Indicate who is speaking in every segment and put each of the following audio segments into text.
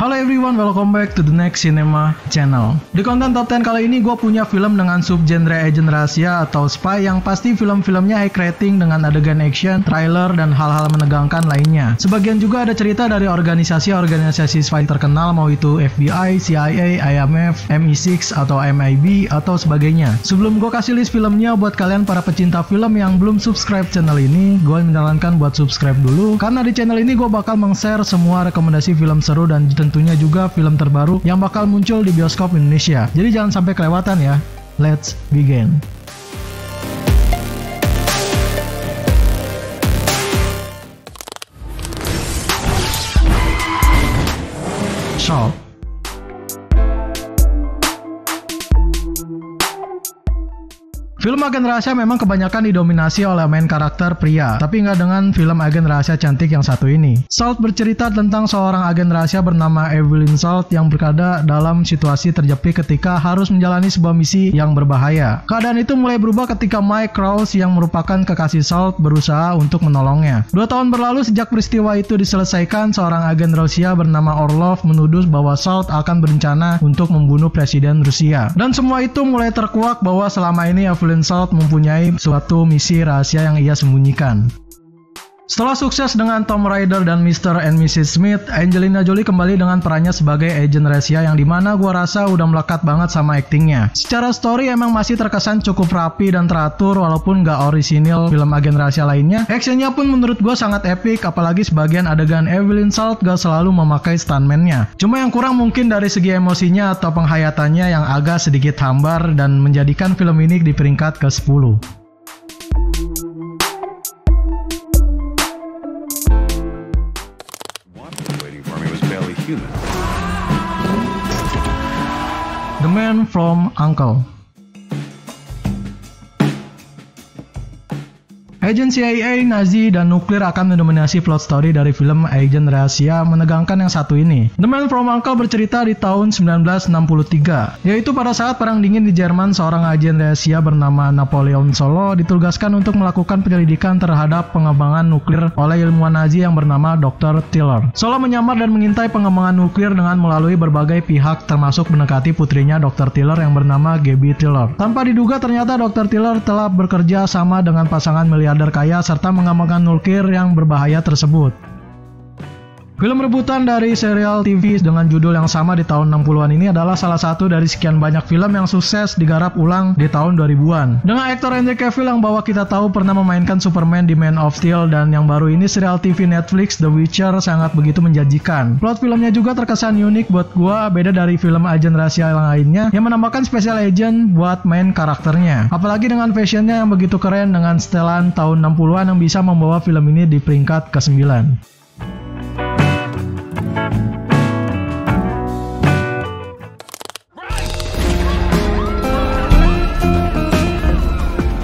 Speaker 1: Halo everyone, welcome back to the Next Cinema Channel. Di konten top 10 kali ini gue punya film dengan subgenre agen rahasia atau spy yang pasti film-filmnya high rating dengan adegan action, trailer, dan hal-hal menegangkan lainnya. Sebagian juga ada cerita dari organisasi-organisasi spy terkenal, mau itu FBI, CIA, IMF, MI6, atau MIB, atau sebagainya. Sebelum gue kasih list filmnya buat kalian para pecinta film yang belum subscribe channel ini, gue menyarankan buat subscribe dulu, karena di channel ini gue bakal meng-share semua rekomendasi film seru dan tentunya juga film terbaru yang bakal muncul di bioskop Indonesia. Jadi jangan sampai kelewatan ya. Let's begin. Salt. Film agen rahasia memang kebanyakan didominasi oleh main karakter pria, tapi nggak dengan film agen rahasia cantik yang satu ini. Salt bercerita tentang seorang agen rahasia bernama Evelyn Salt yang berada dalam situasi terjepit ketika harus menjalani sebuah misi yang berbahaya. Keadaan itu mulai berubah ketika Mike Krause yang merupakan kekasih Salt berusaha untuk menolongnya. 2 tahun berlalu sejak peristiwa itu diselesaikan, seorang agen Rusia bernama Orlov menuduh bahwa Salt akan berencana untuk membunuh Presiden Rusia. Dan semua itu mulai terkuak bahwa selama ini Evelyn Salt mempunyai suatu misi rahasia yang ia sembunyikan. Setelah sukses dengan Tomb Raider dan Mr. and Mrs. Smith, Angelina Jolie kembali dengan perannya sebagai agen rahasia yang dimana gua rasa udah melekat banget sama aktingnya. Secara story emang masih terkesan cukup rapi dan teratur walaupun gak orisinil film agen rahasia lainnya. Actionnya pun menurut gua sangat epic, apalagi sebagian adegan Evelyn Salt gak selalu memakai stuntman-nya. Cuma yang kurang mungkin dari segi emosinya atau penghayatannya yang agak sedikit hambar dan menjadikan film ini di peringkat ke-10. The Man from U.N.C.L.E. Agen CIA, Nazi, dan nuklir akan mendominasi plot story dari film agen rahasia menegangkan yang satu ini. The Man from U.N.C.L.E. bercerita di tahun 1963, yaitu pada saat Perang Dingin di Jerman, seorang agen rahasia bernama Napoleon Solo ditugaskan untuk melakukan penyelidikan terhadap pengembangan nuklir oleh ilmuwan Nazi yang bernama Dr. Tiller. Solo menyamar dan mengintai pengembangan nuklir dengan melalui berbagai pihak termasuk mendekati putrinya Dr. Tiller yang bernama Gabby Tiller. Tanpa diduga ternyata Dr. Tiller telah bekerja sama dengan pasangan miliarder kaya serta mengembangkan nuklir yang berbahaya tersebut. Film rebutan dari serial TV dengan judul yang sama di tahun 60-an ini adalah salah satu dari sekian banyak film yang sukses digarap ulang di tahun 2000-an. Dengan aktor Henry Cavill yang bahwa kita tahu pernah memainkan Superman di Man of Steel, dan yang baru ini serial TV Netflix The Witcher sangat begitu menjanjikan. Plot filmnya juga terkesan unik buat gua, beda dari film agen rahasia yang lainnya yang menambahkan special agent buat main karakternya. Apalagi dengan fashionnya yang begitu keren dengan setelan tahun 60-an yang bisa membawa film ini di peringkat ke-9.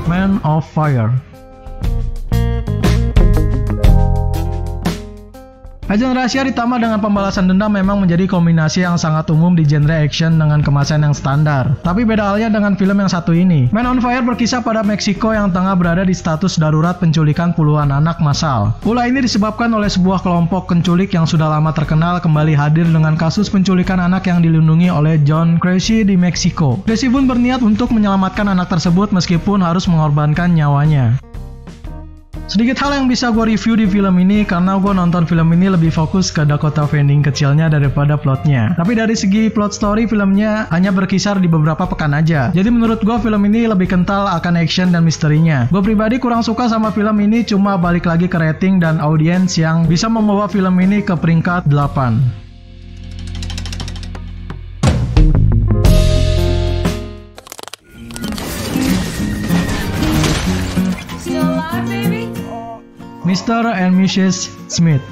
Speaker 1: Man of Fire. Agen rahasia ditambah dengan pembalasan dendam memang menjadi kombinasi yang sangat umum di genre action dengan kemasan yang standar. Tapi beda halnya dengan film yang satu ini. Man on Fire berkisah pada Meksiko yang tengah berada di status darurat penculikan puluhan anak massal. Ulah ini disebabkan oleh sebuah kelompok penculik yang sudah lama terkenal kembali hadir dengan kasus penculikan anak yang dilindungi oleh John Cressy di Meksiko. Cressy pun berniat untuk menyelamatkan anak tersebut meskipun harus mengorbankan nyawanya. Sedikit hal yang bisa gue review di film ini karena gue nonton film ini lebih fokus ke Dakota Fanning kecilnya daripada plotnya. Tapi dari segi plot story filmnya hanya berkisar di beberapa pekan aja. Jadi menurut gue film ini lebih kental akan action dan misterinya. Gue pribadi kurang suka sama film ini, cuma balik lagi ke rating dan audiens yang bisa membawa film ini ke peringkat 8. Mr. and Mrs. Smith.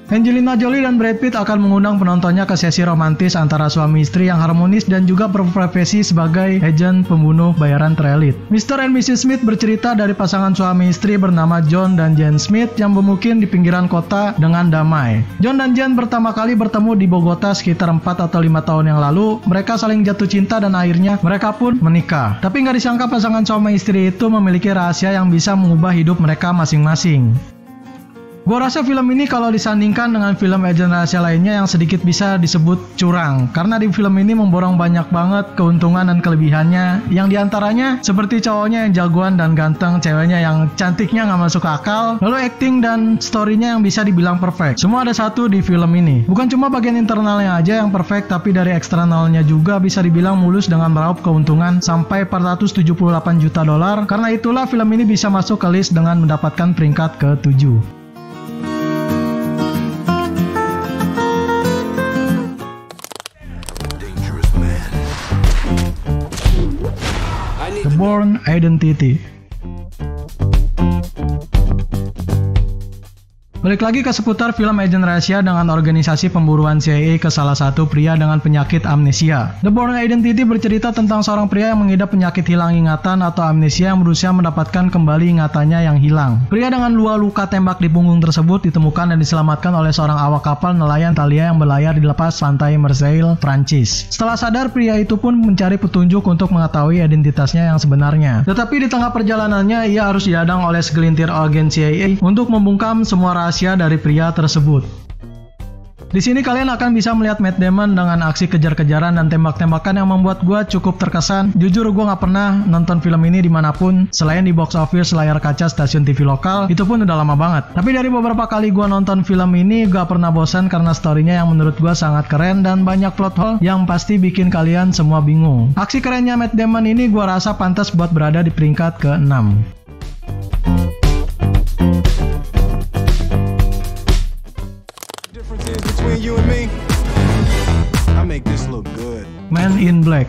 Speaker 1: Angelina Jolie dan Brad Pitt akan mengundang penontonnya ke sesi romantis antara suami istri yang harmonis dan juga berprofesi sebagai agen pembunuh bayaran terelit. Mr. and Mrs. Smith bercerita dari pasangan suami istri bernama John dan Jane Smith yang bermukim di pinggiran kota dengan damai. John dan Jane pertama kali bertemu di Bogota sekitar 4 atau 5 tahun yang lalu. Mereka saling jatuh cinta dan akhirnya mereka pun menikah. Tapi nggak disangka pasangan suami istri itu memiliki rahasia yang bisa mengubah hidup mereka masing-masing. Gua rasa film ini kalau disandingkan dengan film agen rahasia lainnya yang sedikit bisa disebut curang, karena di film ini memborong banyak banget keuntungan dan kelebihannya, yang diantaranya seperti cowoknya yang jagoan dan ganteng, ceweknya yang cantiknya nggak masuk akal, lalu acting dan storynya yang bisa dibilang perfect. Semua ada satu di film ini. Bukan cuma bagian internalnya aja yang perfect, tapi dari eksternalnya juga bisa dibilang mulus dengan meraup keuntungan sampai 478 juta dolar. Karena itulah film ini bisa masuk ke list dengan mendapatkan peringkat ke-7. The Bourne Identity. Balik lagi ke seputar film agen rahasia dengan organisasi pemburuan CIA ke salah satu pria dengan penyakit amnesia. The Bourne Identity bercerita tentang seorang pria yang mengidap penyakit hilang ingatan atau amnesia yang berusaha mendapatkan kembali ingatannya yang hilang. Pria dengan dua luka tembak di punggung tersebut ditemukan dan diselamatkan oleh seorang awak kapal nelayan Italia yang berlayar di lepas pantai Marseille, Prancis. Setelah sadar, pria itu pun mencari petunjuk untuk mengetahui identitasnya yang sebenarnya. Tetapi di tengah perjalanannya, ia harus dihadang oleh segelintir agen CIA untuk membungkam semua rahasia dari pria tersebut. Di sini kalian akan bisa melihat Matt Damon dengan aksi kejar-kejaran dan tembak-tembakan yang membuat gue cukup terkesan. Jujur gue gak pernah nonton film ini dimanapun selain di box office layar kaca stasiun TV lokal, itu pun udah lama banget. Tapi dari beberapa kali gue nonton film ini gak pernah bosan karena storynya yang menurut gue sangat keren dan banyak plot hole yang pasti bikin kalian semua bingung. Aksi kerennya Matt Damon ini gue rasa pantas buat berada di peringkat ke-6.
Speaker 2: You and me, I make this look good.
Speaker 1: Man in Black.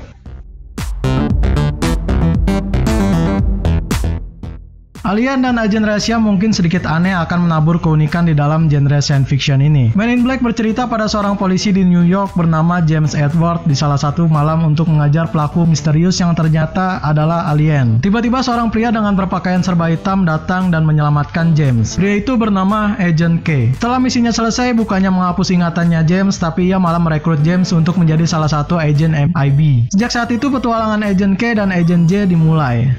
Speaker 1: Alien dan agen rahasia mungkin sedikit aneh akan menabur keunikan di dalam genre science fiction ini. Man in Black bercerita pada seorang polisi di New York bernama James Edward di salah satu malam untuk mengajar pelaku misterius yang ternyata adalah alien. Tiba-tiba seorang pria dengan berpakaian serba hitam datang dan menyelamatkan James. Pria itu bernama Agent K. Setelah misinya selesai, bukannya menghapus ingatannya James, tapi ia malah merekrut James untuk menjadi salah satu agen MI5. Sejak saat itu petualangan Agent K dan Agent J dimulai.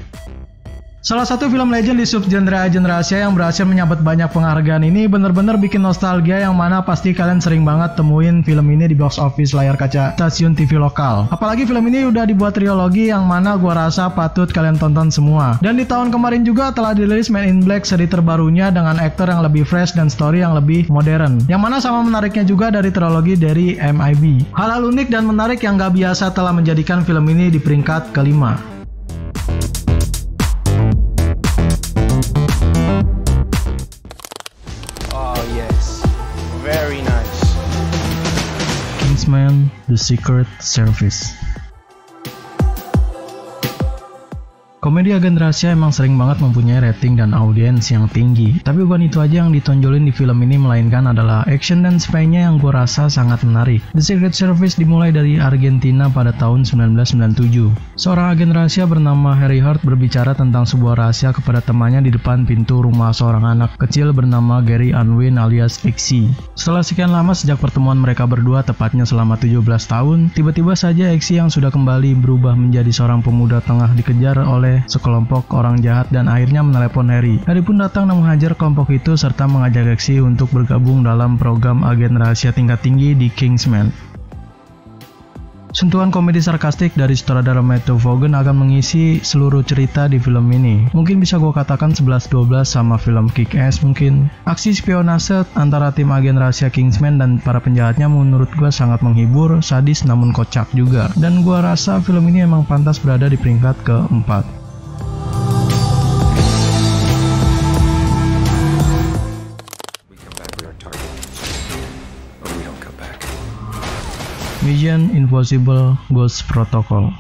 Speaker 1: Salah satu film legend di subgenre agen rahasia yang berhasil menyabet banyak penghargaan ini bener-bener bikin nostalgia, yang mana pasti kalian sering banget temuin film ini di box office layar kaca stasiun TV lokal. Apalagi film ini udah dibuat trilogi yang mana gua rasa patut kalian tonton semua. Dan di tahun kemarin juga telah dirilis Man in Black seri terbarunya dengan aktor yang lebih fresh dan story yang lebih modern. Yang mana sama menariknya juga dari trilogi dari MI5. Hal-hal unik dan menarik yang gak biasa telah menjadikan film ini di peringkat ke-5.
Speaker 2: Very nice.
Speaker 1: Kingsman: The Secret Service. Komedi agen rahasia emang sering banget mempunyai rating dan audiens yang tinggi. Tapi bukan itu aja yang ditonjolin di film ini, melainkan adalah action dan spy-nya yang gue rasa sangat menarik. The Secret Service dimulai dari Argentina pada tahun 1997. Seorang agen rahasia bernama Harry Hart berbicara tentang sebuah rahasia kepada temannya di depan pintu rumah seorang anak kecil bernama Gary Unwin alias Exy. Setelah sekian lama sejak pertemuan mereka berdua, tepatnya selama 17 tahun, tiba-tiba saja Exy yang sudah kembali berubah menjadi seorang pemuda tengah dikejar oleh sekelompok orang jahat dan akhirnya menelepon Harry. Harry pun datang dan menghajar kelompok itu serta mengajak Exy untuk bergabung dalam program agen rahasia tingkat tinggi di Kingsman. Sentuhan komedi sarkastik dari sutradara Matthew Vaughn akan mengisi seluruh cerita di film ini. Mungkin bisa gue katakan 11-12 sama film Kick-Ass mungkin. Aksi spionase antara tim agen rahasia Kingsman dan para penjahatnya menurut gue sangat menghibur, sadis namun kocak juga. Dan gue rasa film ini emang pantas berada di peringkat ke-4. Mission Impossible Ghost Protocol.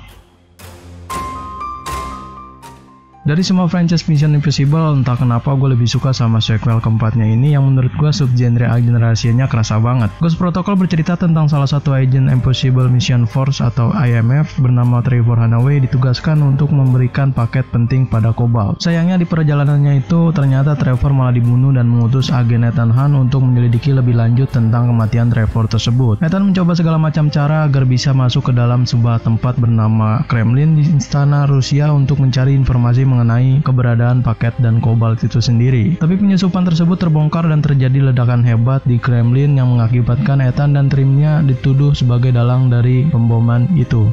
Speaker 1: Dari semua franchise Mission Impossible, entah kenapa gue lebih suka sama sequel keempatnya ini yang menurut gue subgenre agen rahasianya kerasa banget. Ghost Protocol bercerita tentang salah satu agen Impossible Mission Force atau IMF bernama Trevor Hanaway ditugaskan untuk memberikan paket penting pada Cobalt. Sayangnya di perjalanannya itu ternyata Trevor malah dibunuh dan mengutus agen Ethan Hunt untuk menyelidiki lebih lanjut tentang kematian Trevor tersebut. Ethan mencoba segala macam cara agar bisa masuk ke dalam sebuah tempat bernama Kremlin di istana Rusia untuk mencari informasi mengenai mengenai keberadaan paket dan Cobalt itu sendiri. Tapi penyusupan tersebut terbongkar dan terjadi ledakan hebat di Kremlin yang mengakibatkan Ethan dan timnya dituduh sebagai dalang dari pemboman itu.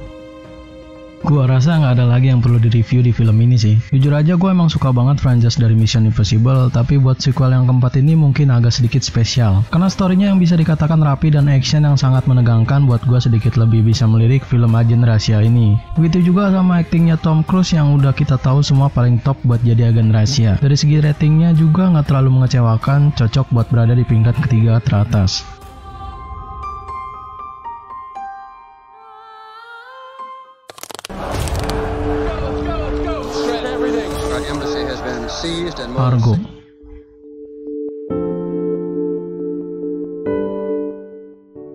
Speaker 1: Gua rasa nggak ada lagi yang perlu direview di film ini sih. Jujur aja gue emang suka banget franchise dari Mission Impossible, tapi buat sequel yang keempat ini mungkin agak sedikit spesial. Karena storynya yang bisa dikatakan rapi dan action yang sangat menegangkan buat gue sedikit lebih bisa melirik film agen rahasia ini. Begitu juga sama aktingnya Tom Cruise yang udah kita tahu semua paling top buat jadi agen rahasia. Dari segi ratingnya juga nggak terlalu mengecewakan, cocok buat berada di peringkat ketiga teratas. Argo.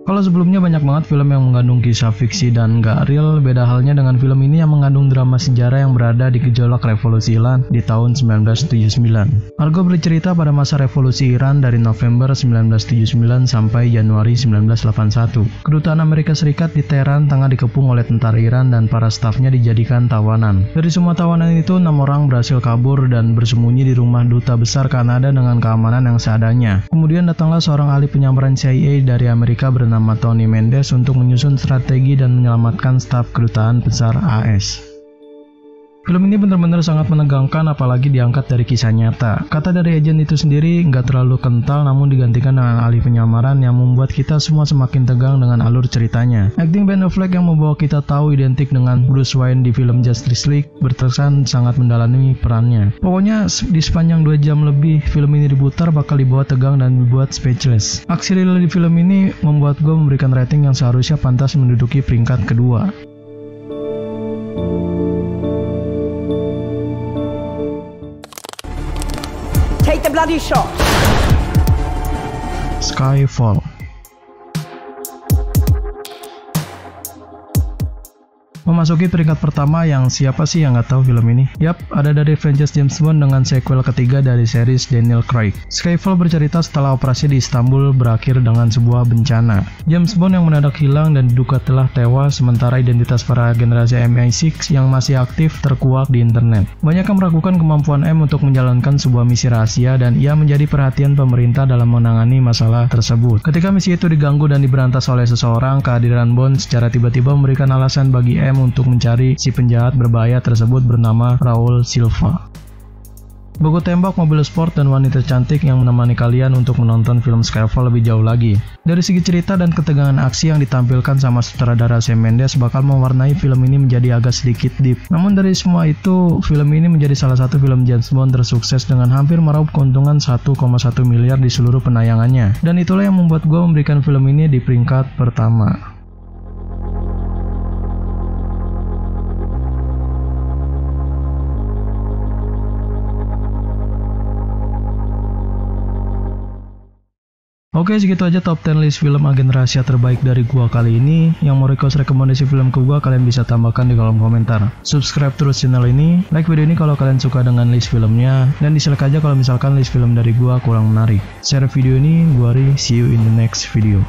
Speaker 1: Kalau sebelumnya banyak banget film yang mengandung kisah fiksi dan nggak real, beda halnya dengan film ini yang mengandung drama sejarah yang berada di gejolak revolusi Iran di tahun 1979. Argo bercerita pada masa revolusi Iran dari November 1979 sampai Januari 1981. Kedutaan Amerika Serikat di Teheran tengah dikepung oleh tentara Iran dan para stafnya dijadikan tawanan. Dari semua tawanan itu, 6 orang berhasil kabur dan bersembunyi di rumah duta besar Kanada dengan keamanan yang seadanya. Kemudian datanglah seorang ahli penyamaran CIA dari Amerika bernama Tony Mendes untuk menyusun strategi dan menyelamatkan staf kedutaan besar AS. Film ini benar-benar sangat menegangkan, apalagi diangkat dari kisah nyata. Kata dari agen itu sendiri nggak terlalu kental, namun digantikan dengan ahli penyamaran yang membuat kita semua semakin tegang dengan alur ceritanya. Akting Ben Affleck yang membawa kita tahu identik dengan Bruce Wayne di film Justice League berkesan sangat mendalami perannya. Pokoknya di sepanjang 2 jam lebih film ini diputar bakal dibawa tegang dan dibuat speechless. Aksi real di film ini membuat gue memberikan rating yang seharusnya pantas menduduki peringkat kedua.
Speaker 3: Take the bloody shot.
Speaker 1: Skyfall. Memasuki peringkat pertama, yang siapa sih yang nggak tahu film ini? Yap, ada dari franchise James Bond dengan sequel ketiga dari series Daniel Craig. Skyfall bercerita setelah operasi di Istanbul berakhir dengan sebuah bencana. James Bond yang mendadak hilang dan diduga telah tewas, sementara identitas para generasi MI6 yang masih aktif terkuak di internet. Banyak yang meragukan kemampuan M untuk menjalankan sebuah misi rahasia dan ia menjadi perhatian pemerintah dalam menangani masalah tersebut. Ketika misi itu diganggu dan diberantas oleh seseorang, kehadiran Bond secara tiba-tiba memberikan alasan bagi M untuk mencari si penjahat berbahaya tersebut bernama Raul Silva. Baku tembak, mobil sport, dan wanita cantik yang menemani kalian untuk menonton film Skyfall lebih jauh lagi. Dari segi cerita dan ketegangan aksi yang ditampilkan sama sutradara Sam Mendes bakal mewarnai film ini menjadi agak sedikit deep. Namun dari semua itu, film ini menjadi salah satu film James Bond tersukses dengan hampir meraup keuntungan 1,1 miliar di seluruh penayangannya. Dan itulah yang membuat gue memberikan film ini di peringkat pertama. Oke, segitu aja top 10 list film agen rahasia terbaik dari gua kali ini. Yang mau request rekomendasi film ke gua, kalian bisa tambahkan di kolom komentar. Subscribe terus channel ini, like video ini kalau kalian suka dengan list filmnya, dan dislike aja kalau misalkan list film dari gua kurang menarik. Share video ini, gua Ri, see you in the next video.